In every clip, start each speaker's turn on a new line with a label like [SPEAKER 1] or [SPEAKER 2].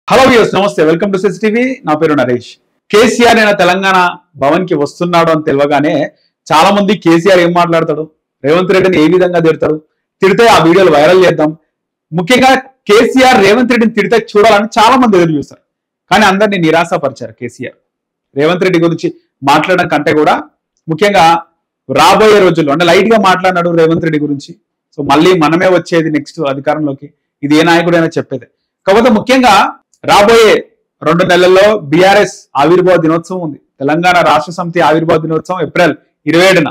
[SPEAKER 1] hello views నమస్తే welcome to cis TV నా పేరు నరేష్ కేసీఆర్ నేను తెలంగాణ భవన్ కి వస్తున్నాడు అని తెలియగానే చాలా మంది కేసీఆర్ ఏం మాట్లాడతాడు రేవంత్ రెడ్డిని ఏ విధంగా తిడతాడు తిడితే ఆ వీడియోలు వైరల్ చేద్దాం ముఖ్యంగా కేసీఆర్ రేవంత్ రెడ్డిని తిడితే చూడాలని చాలా మంది ఎదురు చూస్తారు కానీ అందరినీ నిరాశపరిచారు కేసీఆర్ రేవంత్ రెడ్డి గురించి మాట్లాడడం కంటే కూడా ముఖ్యంగా రాబోయే రోజుల్లో అంటే లైట్ గా మాట్లాడినాడు రేవంత్ రెడ్డి గురించి సో మళ్ళీ మనమే వచ్చేది నెక్స్ట్ అధికారంలోకి ఇది ఏ నాయకుడైనా చెప్పేది కాకపోతే ముఖ్యంగా రాబోయే 2 నెలల్లో బీఆర్ఎస్ ఆవిర్భావ దినోత్సవం ఉంది తెలంగాణ రాష్ట్ర సమితి ఆవిర్భావ దినోత్సవం ఏప్రిల్ 27న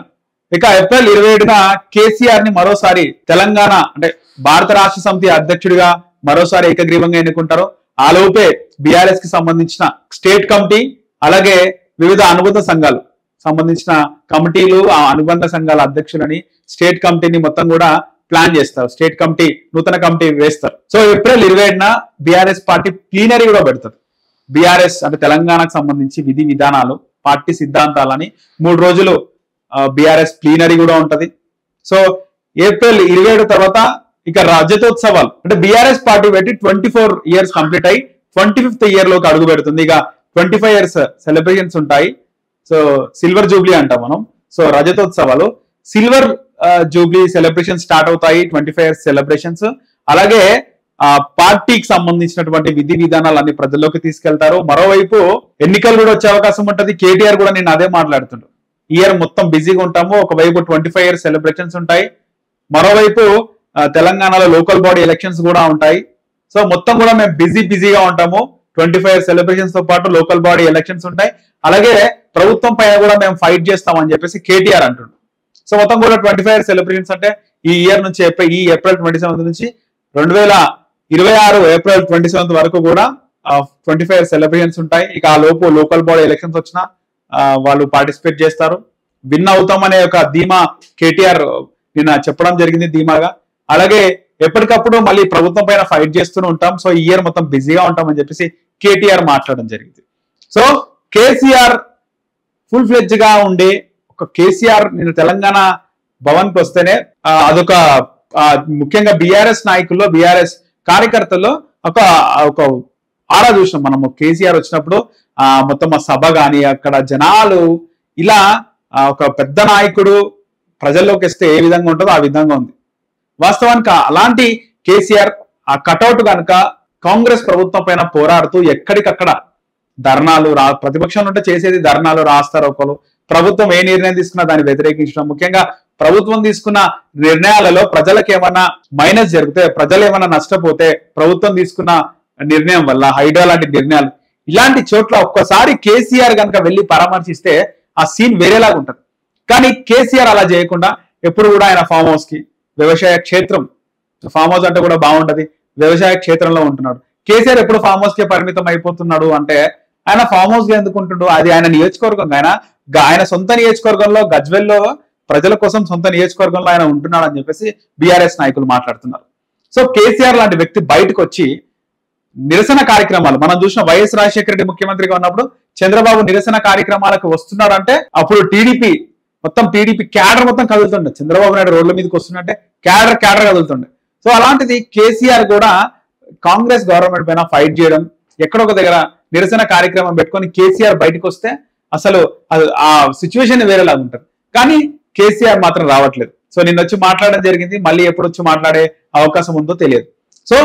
[SPEAKER 1] ఇక ఏప్రిల్ 27న కేసీఆర్ ని మరోసారి తెలంగాణ అంటే భారత రాష్ట్ర సమితి అధ్యక్షుడిగా మరోసారి ఏకగ్రీవంగా ఎన్నుకుంటారు ఆ లోపే బీఆర్ఎస్ కి సంబంధించిన స్టేట్ కమిటీ అలాగే వివిధ అనుబంధ సంఘాలు సంబంధించిన కమిటీలు ఆ అనుబంధ సంఘాల అధ్యక్షులని స్టేట్ కమిటీని మొత్తం కూడా ప్లాన్ చేస్తారు స్టేట్ కమిటీ నూతన కమిటీ వేస్తారు సో ఏప్రిల్ 27న బీఆర్ఎస్ పార్టీ ప్లీనరీ కూడా పెడతారు బీఆర్ఎస్ అంటే తెలంగాణకు సంబంధించి విధి విధానాలు పార్టీ సిద్ధాంతాలని 3 రోజులు బీఆర్ఎస్ ప్లీనరీ కూడా ఉంటది సో ఏప్రిల్ 27 తర్వాత ఇక రజతోత్సవాలు అంటే బీఆర్ఎస్ పార్టీ పెట్టి 24 ఇయర్స్ కంప్లీట్ అయ్యి 25th ఇయర్ లోకి అడుగు పెడుతుంది ఇక 25 ఇయర్స్ సెలబ్రేషన్స్ ఉంటాయి సో సిల్వర్ జూబ్లీ అంటాం మనం సో రజతోత్సవాలు సిల్వర్ జూబ్లీ సెలబ్రేషన్ స్టార్ట్ అవుతాయి 25 ఇయర్స్ సెలబ్రేషన్స్ అలాగే పార్టీకి సంబంధించినటువంటి విధి విధానాలు అన్ని ప్రజల్లోకి తీసుకెళ్తారు మరోవైపు ఎన్నికలు కూడా వచ్చే అవకాశం ఉంటది కేటీఆర్ కూడా నేను అదే మాట్లాడుతుంటాను ఇయర్ మొత్తం బిజీగా ఉంటాము ఒకవైపు 25 ఇయర్స్ సెలబ్రేషన్స్ ఉంటాయి మరోవైపు తెలంగాణలో లోకల్ బాడీ ఎలక్షన్స్ కూడా ఉంటాయి సో మొత్తం కూడా మేము బిజీగా ఉంటాము 25 ఇయర్స్ సెలబ్రేషన్స్ తో పాటు లోకల్ బాడీ ఎలక్షన్స్ ఉంటాయి అలాగే ప్రభుత్వం పైన కూడా మేము ఫైట్ చేస్తామని చెప్పేసి కేటీఆర్ అంటుండ్రు సో మొత్తం కూడా 25 ఇయర్స్ సెలబ్రేషన్స్ అంటే ఈ ఇయర్ నుంచి ఈ ఏప్రిల్ 27 నుంచి 2026 ఏప్రిల్ 27 వరకు కూడా 25 ఇయర్స్ సెలబ్రేషన్స్ ఉంటాయి ఇక ఆ లోపు లోకల్ బాడీ ఎలక్షన్స్ వచ్చినా వాళ్ళు పార్టిసిపేట్ చేస్తారు విన్ అవుతామనే ఒక ధీమా కేటీఆర్ నిన్న చెప్పడం జరిగింది ధీమాగా అలాగే ఎప్పటికప్పుడు మళ్ళీ ప్రభుత్వం పైన ఫైట్ చేస్తూనే ఉంటాం సో ఈ ఇయర్ మొత్తం బిజీగా ఉంటామని చెప్పేసి కేటీఆర్ మాట్లాడడం జరిగింది సో కేసీఆర్ ఫుల్ ఫ్లెడ్జ్ గా ఉండే ఒక కేసీఆర్ నేను తెలంగాణ భవన్ కి వస్తేనే అదొక ముఖ్యంగా బీఆర్ఎస్ నాయకుల్లో బీఆర్ఎస్ కార్యకర్తల్లో ఒక ఆరా చూసినాం మనము కేసీఆర్ వచ్చినప్పుడు మొత్తం ఆ సభ గాని అక్కడ జనాలు ఇలా ఒక పెద్ద నాయకుడు ప్రజల్లోకి వస్తే ఏ విధంగా ఉంటుందో ఆ విధంగా ఉంది వాస్తవానికి అలాంటి కేసీఆర్ ఆ కటౌట్ కనుక కాంగ్రెస్ ప్రభుత్వం పైన పోరాడుతూ ఎక్కడికక్కడ ధర్నాలు ప్రతిపక్షంలో ఉంటే చేసేది ధర్నాలు రాస్తారోకలు ప్రభుత్వం ఏ నిర్ణయం తీసుకున్నా దాన్ని వ్యతిరేకించడం ముఖ్యంగా ప్రభుత్వం తీసుకున్న నిర్ణయాలలో ప్రజలకు ఏమన్నా మైనస్ జరిగితే ప్రజలు ఏమన్నా నష్టపోతే ప్రభుత్వం తీసుకున్న నిర్ణయం వల్ల హైడ్రా లాంటి నిర్ణయాలు ఇలాంటి చోట్ల ఒక్కసారి కేసీఆర్ కనుక వెళ్ళి పరామర్శిస్తే ఆ సీన్ వేరేలాగా ఉంటుంది కానీ కేసీఆర్ అలా చేయకుండా ఎప్పుడు కూడా ఆయన ఫామ్ హౌస్ కి వ్యవసాయ క్షేత్రం ఫామ్ హౌస్ అంటే కూడా బాగుంటది వ్యవసాయ క్షేత్రంలో ఉంటున్నాడు కేసీఆర్ ఎప్పుడు ఫామ్ హౌస్ కే పరిమితం అయిపోతున్నాడు అంటే ఆయన ఫామ్ హౌస్ గా ఎందుకుంటుండో అది ఆయన నియోజకవర్గం ఆయన సొంత నియోజకవర్గంలో గజ్వెల్లో ప్రజల కోసం సొంత నియోజకవర్గంలో ఆయన ఉంటున్నాడు అని చెప్పేసి బీఆర్ఎస్ నాయకులు మాట్లాడుతున్నారు సో కేసీఆర్ లాంటి వ్యక్తి బయటకు వచ్చి నిరసన కార్యక్రమాలు మనం చూసిన వైఎస్ రాజశేఖర రెడ్డి ముఖ్యమంత్రిగా ఉన్నప్పుడు చంద్రబాబు నిరసన కార్యక్రమాలకు వస్తున్నారంటే అప్పుడు టీడీపీ క్యాడర్ మొత్తం కదులుతుండే చంద్రబాబు నాయుడు రోడ్ల మీదకి వస్తున్నట్టే క్యాడర్ కదులుతుండే సో అలాంటిది కేసీఆర్ కూడా కాంగ్రెస్ గవర్నమెంట్ పైన ఫైట్ చేయడం ఎక్కడొక దగ్గర నిరసన కార్యక్రమం పెట్టుకొని కేసీఆర్ బయటకు వస్తే అసలు ఆ సిచ్యువేషన్ వేరేలాగా ఉంటుంది కానీ కేసీఆర్ మాత్రం రావట్లేదు సో నిన్న వచ్చి మాట్లాడడం జరిగింది మళ్ళీ ఎప్పుడు వచ్చి మాట్లాడే అవకాశం ఉందో తెలియదు సో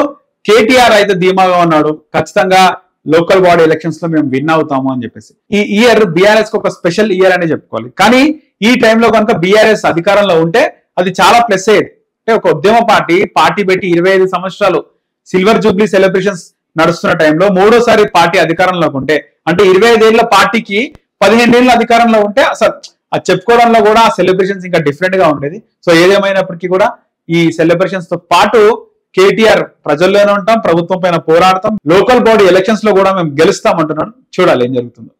[SPEAKER 1] కేటీఆర్ అయితే ధీమాగా ఉన్నాడు ఖచ్చితంగా లోకల్ బాడీ ఎలక్షన్స్ లో మేము విన్ అవుతాము అని చెప్పేసి ఈ ఇయర్ బీఆర్ఎస్ కి ఒక స్పెషల్ ఇయర్ అనే చెప్పుకోవాలి కానీ ఈ టైంలో కనుక బీఆర్ఎస్ అధికారంలో ఉంటే అది చాలా ప్లస్ అయ్యేది అంటే ఒక ఉద్యమ పార్టీ పెట్టి 25 సంవత్సరాలు సిల్వర్ జూబ్లీ సెలబ్రేషన్స్ నడుస్తున్న టైంలో మూడోసారి పార్టీ అధికారంలోకి ఉంటే అంటే 25 ఏళ్ల పార్టీకి 15 ఏళ్ల అధికారంలో ఉంటే అసలు అది చెప్పుకోవడంలో కూడా ఆ సెలబ్రేషన్స్ ఇంకా డిఫరెంట్ గా ఉండేది సో ఏదేమైనప్పటికీ కూడా ఈ సెలబ్రేషన్స్ తో పాటు కేటీఆర్ ప్రజల్లోనే ఉంటాం ప్రభుత్వం పైన పోరాడతాం లోకల్ బాడీ ఎలక్షన్స్ లో కూడా మేము గెలుస్తాం అంటున్నాడు చూడాలి ఏం జరుగుతుందో